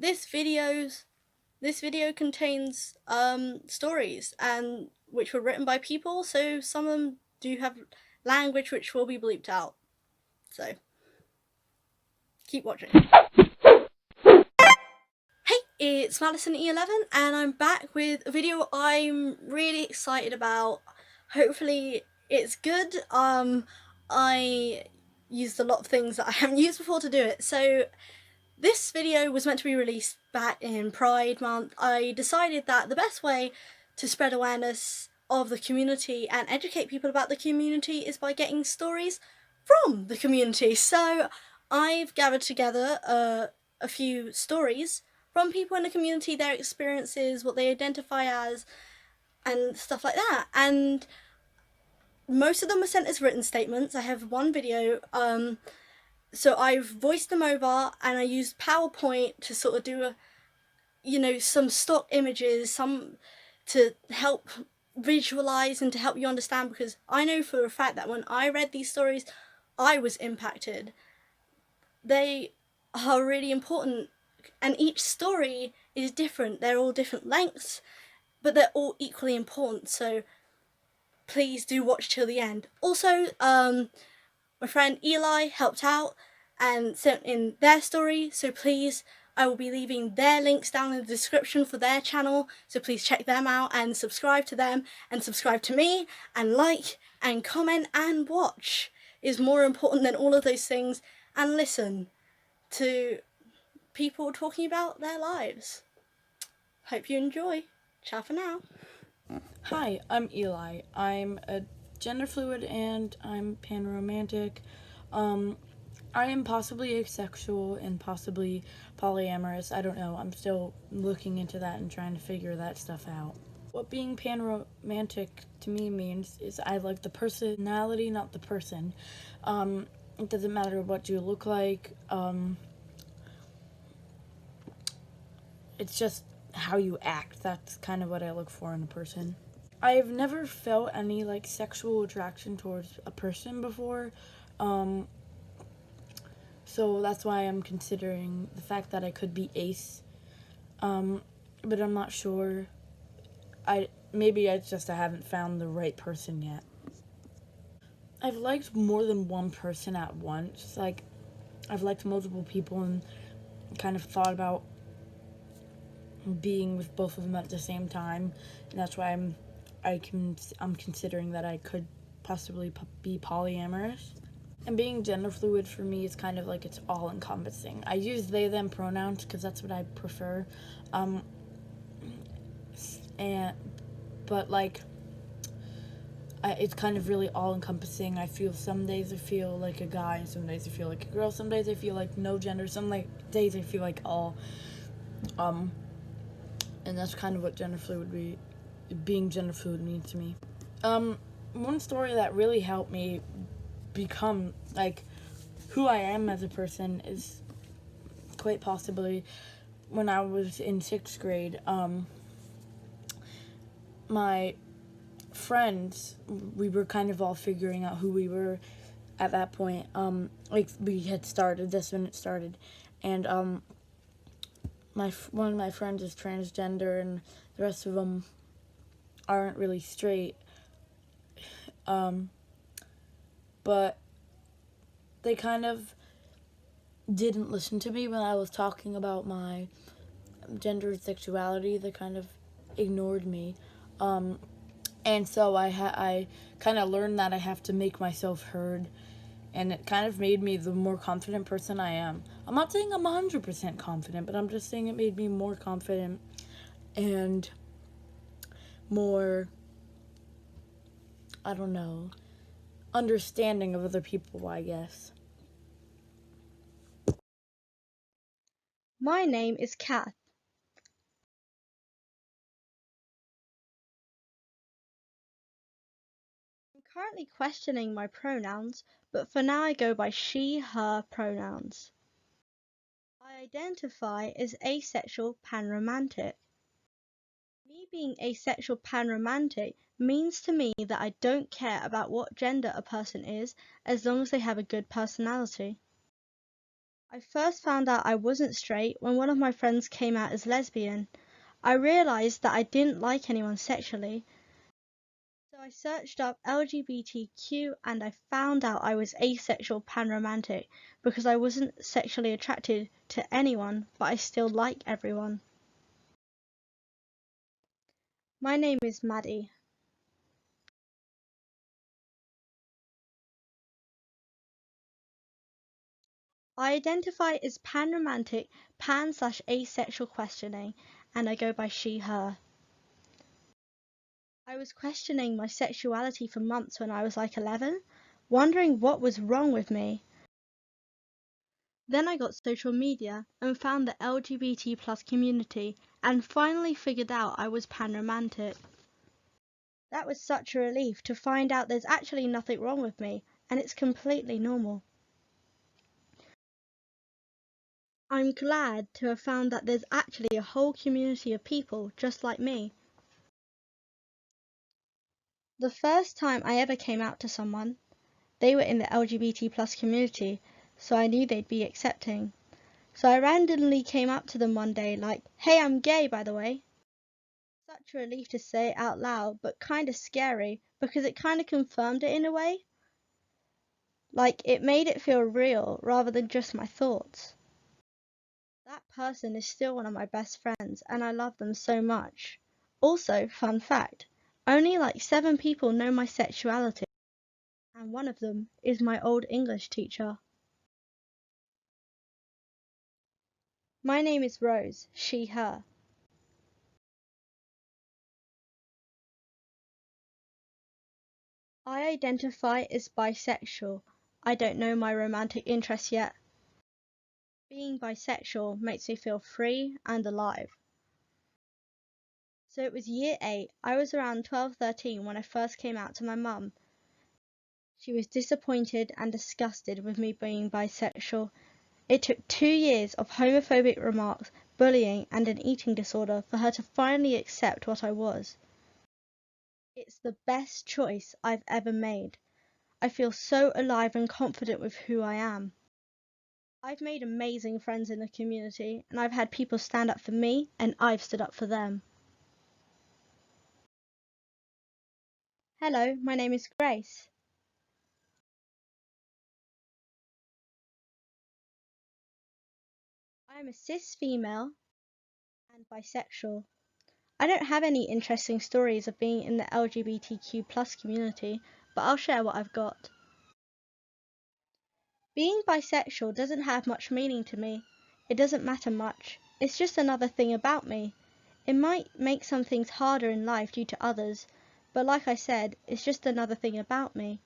this video contains stories and which were written by people, so some of them do have language which will be bleeped out. So keep watching. Hey, it's Madison E11 and I'm back with a video I'm really excited about. Hopefully it's good. I used a lot of things that I haven't used before to do it. So this video was meant to be released back in Pride Month. I decided that the best way to spread awareness of the community and educate people about the community is by getting stories from the community. So I've gathered together a few stories from people in the community, their experiences, what they identify as, and stuff like that. And most of them were sent as written statements. I have one video, so I've voiced them over and I used PowerPoint to sort of do some stock images, some to help visualize and to help you understand, because I know for a fact that when I read these stories, I was impacted. They are really important, and each story is different. They're all different lengths, but they're all equally important, so please do watch till the end. Also, my friend Eli helped out and sent in their story, so please, I will be leaving their links down in the description for their channel, so please check them out and subscribe to them and subscribe to me and like and comment and watch is more important than all of those things, and listen to people talking about their lives. Hope you enjoy. Ciao for now. Hi, I'm Eli. I'm a gender fluid and I'm panromantic. I am possibly asexual and possibly polyamorous. I don't know. I'm still looking into that and trying to figure that stuff out. What being panromantic to me means is I like the personality, not the person. It doesn't matter what you look like. It's just how you act. That's kind of what I look for in a person. I've never felt any sexual attraction towards a person before, so that's why I'm considering the fact that I could be ace, but I'm not sure. Maybe it's just I haven't found the right person yet. I've liked more than one person at once. I've liked multiple people and kind of thought about being with both of them at the same time, and that's why I'm considering that I could possibly be polyamorous. And being gender fluid for me is kind of like it's all encompassing. I use they them pronouns because that's what I prefer, it's kind of really all encompassing. I feel some days I feel like a guy, and some days I feel like a girl. Some days I feel like no gender. Some days I feel like all. And that's kind of what being gender fluid means to me. One story that really helped me become who I am as a person is quite possibly when I was in 6th grade. My friends, we were kind of all figuring out who we were at that point. We had started this when it started, and one of my friends is transgender and the rest of them aren't really straight, but they kind of didn't listen to me when I was talking about my gender and sexuality. They kind of ignored me, and so I kind of learned that I have to make myself heard, and it kind of made me the more confident person I am. I'm not saying I'm 100% confident, but I'm just saying it made me more confident and more, I don't know, understanding of other people, I guess. My name is Kath. I'm currently questioning my pronouns, but for now I go by she, her pronouns. I identify as asexual panromantic. Me being asexual panromantic means to me that I don't care about what gender a person is as long as they have a good personality. I first found out I wasn't straight when one of my friends came out as lesbian. I realized that I didn't like anyone sexually, so I searched up LGBTQ and I found out I was asexual panromantic because I wasn't sexually attracted to anyone, but I still like everyone. My name is Madi. I identify as panromantic, pan/asexual questioning, and I go by she, her. I was questioning my sexuality for months when I was like 11, wondering what was wrong with me. Then I got social media and found the LGBT plus community and finally figured out I was panromantic. That was such a relief to find out there's actually nothing wrong with me and it's completely normal. I'm glad to have found that there's actually a whole community of people just like me. The first time I ever came out to someone, they were in the LGBT plus community, so I knew they'd be accepting. So I randomly came up to them one day like, "Hey, I'm gay, by the way." Such a relief to say it out loud, but kind of scary because it kind of confirmed it in a way. Like it made it feel real rather than just my thoughts. That person is still one of my best friends and I love them so much. Also, fun fact, only like 7 people know my sexuality and one of them is my old English teacher. My name is Rose, she, her. I identify as bisexual. I don't know my romantic interest yet. Being bisexual makes me feel free and alive. So it was year 8. I was around 12, 13 when I first came out to my mum. She was disappointed and disgusted with me being bisexual. It took 2 years of homophobic remarks, bullying, and an eating disorder for her to finally accept what I was. It's the best choice I've ever made. I feel so alive and confident with who I am. I've made amazing friends in the community, and I've had people stand up for me, and I've stood up for them. Hello, my name is Grace. I am a cis female and bisexual. I don't have any interesting stories of being in the LGBTQ plus community, but I'll share what I've got. Being bisexual doesn't have much meaning to me. It doesn't matter much. It's just another thing about me. It might make some things harder in life due to others, but like I said, it's just another thing about me.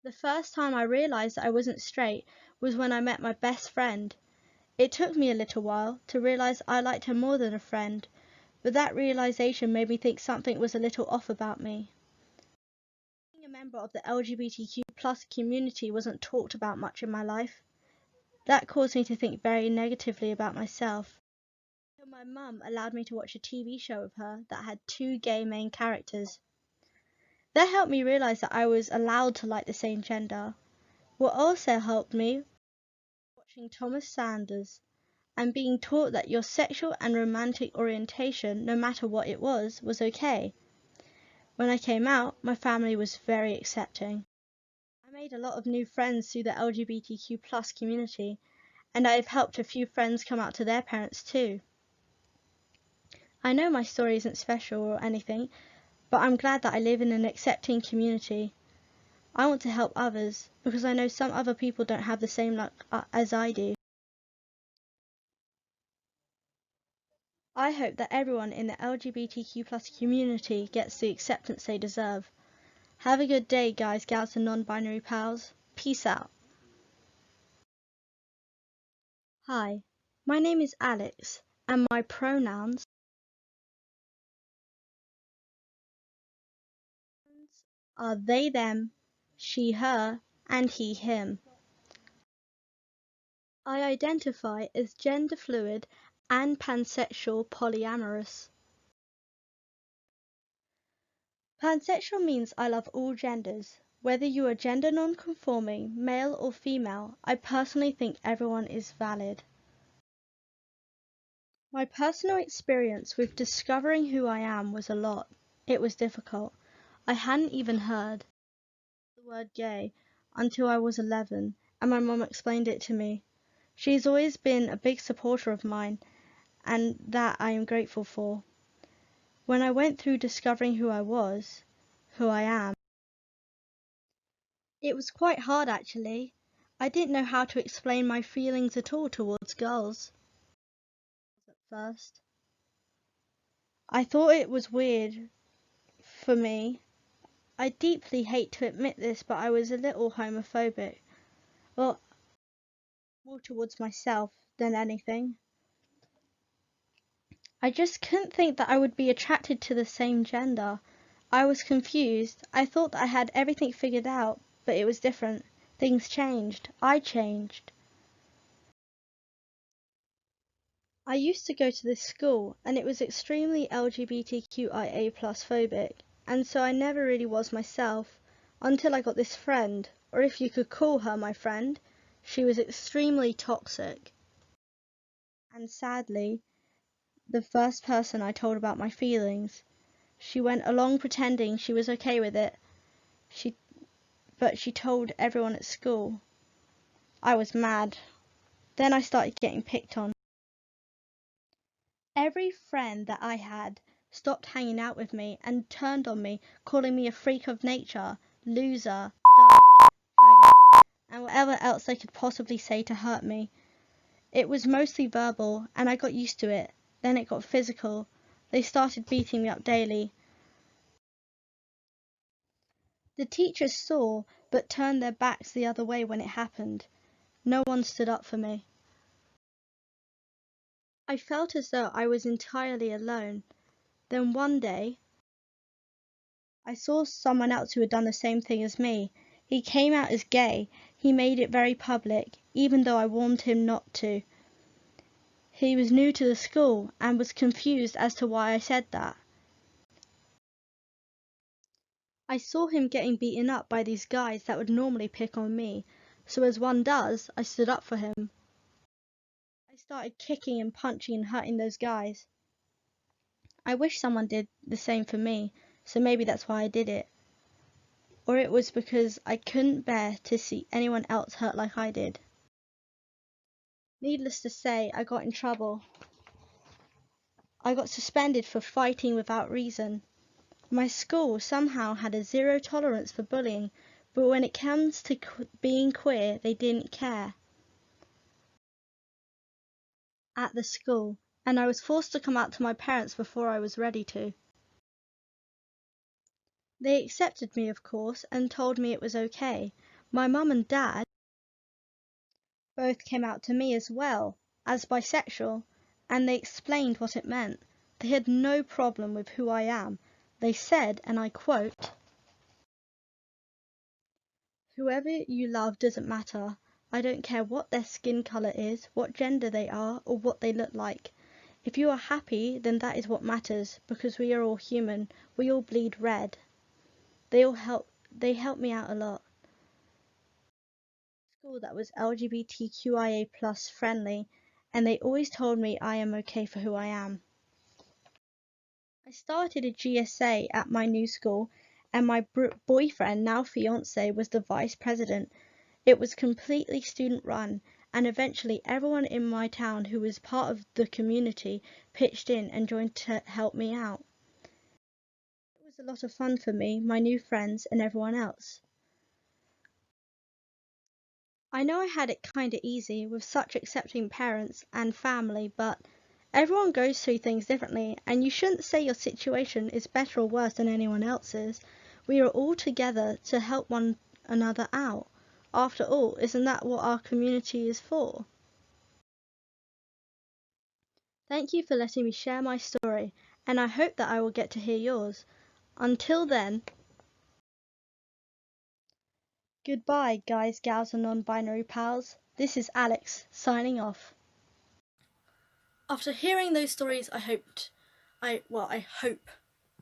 The first time I realized that I wasn't straight was when I met my best friend. It took me a little while to realize I liked her more than a friend, but that realization made me think something was a little off about me. Being a member of the LGBTQ plus community wasn't talked about much in my life. That caused me to think very negatively about myself. So my mum allowed me to watch a TV show of her that had 2 gay main characters. That helped me realize that I was allowed to like the same gender. What also helped me watching Thomas Sanders and being taught that your sexual and romantic orientation, no matter what it was okay. When I came out, my family was very accepting. I made a lot of new friends through the LGBTQ plus community, and I have helped a few friends come out to their parents too. I know my story isn't special or anything, but I'm glad that I live in an accepting community. I want to help others because I know some other people don't have the same luck as I do. I hope that everyone in the LGBTQ plus community gets the acceptance they deserve. Have a good day, guys, gals, and non-binary pals. Peace out. Hi, my name is Alex, and my pronouns are they, them, she, her, and he, him. I identify as gender fluid and pansexual polyamorous. Pansexual means I love all genders, Whether you are gender non-conforming, male or female, I personally think everyone is valid. My personal experience with discovering who I am was a lot. It was difficult. I hadn't even heard the word gay until I was 11, and my mum explained it to me. She's always been a big supporter of mine, and that I am grateful for. When I went through discovering who I was, who I am, it was quite hard actually. I didn't know how to explain my feelings at all towards girls at first. I thought it was weird for me. I deeply hate to admit this, but I was a little homophobic. Well, more towards myself than anything. I just couldn't think that I would be attracted to the same gender. I was confused. I thought that I had everything figured out, but it was different. Things changed. I changed. I used to go to this school, and it was extremely LGBTQIA plus phobic, and so I never really was myself until I got this friend, or if you could call her my friend. She was extremely toxic, and sadly, the first person I told about my feelings. She went along pretending she was okay with it, she but she told everyone at school. I was mad. Then I started getting picked on. Every friend that I had stopped hanging out with me and turned on me, calling me a freak of nature, loser, dyke, faggot, and whatever else they could possibly say to hurt me. It was mostly verbal, and I got used to it. Then it got physical. They started beating me up daily. The teachers saw, but turned their backs the other way when it happened. No one stood up for me. I felt as though I was entirely alone. Then one day, I saw someone else who had done the same thing as me. He came out as gay. He made it very public, even though I warned him not to. He was new to the school and was confused as to why I said that. I saw him getting beaten up by these guys that would normally pick on me, so as one does, I stood up for him. I started kicking and punching and hurting those guys. I wish someone did the same for me, so maybe that's why I did it. Or it was because I couldn't bear to see anyone else hurt like I did. Needless to say, I got in trouble. I got suspended for fighting without reason. My school somehow had a zero tolerance for bullying, but when it comes to being queer, they didn't care. At the school, and I was forced to come out to my parents before I was ready to. They accepted me, of course, and told me it was okay. My mum and dad both came out to me as well, as bisexual, and they explained what it meant. They had no problem with who I am. They said, and I quote, "Whoever you love doesn't matter. I don't care what their skin colour is, what gender they are, or what they look like. If you are happy, then that is what matters, because we are all human. We all bleed red." They helped me out a lot. School that was LGBTQIA plus friendly, and they always told me I am okay for who I am. I started a GSA at my new school, and my boyfriend, now fiance, was the vice president. It was completely student run, and eventually everyone in my town who was part of the community pitched in and joined to help me out. It was a lot of fun for me, my new friends, and everyone else. I know I had it kinda easy with such accepting parents and family, but everyone goes through things differently, and you shouldn't say your situation is better or worse than anyone else's. We are all together to help one another out. After all, isn't that what our community is for? Thank you for letting me share my story, and I hope that I will get to hear yours. Until then, goodbye, guys, gals, and non-binary pals. This is Alex, signing off. After hearing those stories, I hope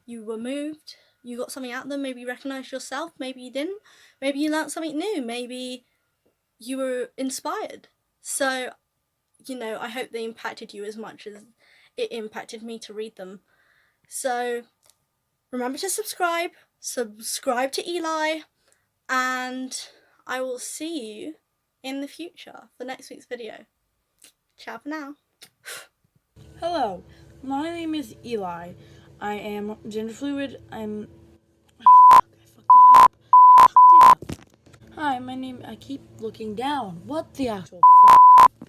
you were moved, you got something out of them. Maybe you recognized yourself, maybe you didn't. Maybe you learned something new, maybe you were inspired. So, I hope they impacted you as much as it impacted me to read them. So, remember to subscribe to Eli, and I will see you in the future for next week's video. Ciao for now. Hello, my name is Eli. I am gender fluid. I fucked it up. Hi, my name. I keep looking down. What the actual fuck?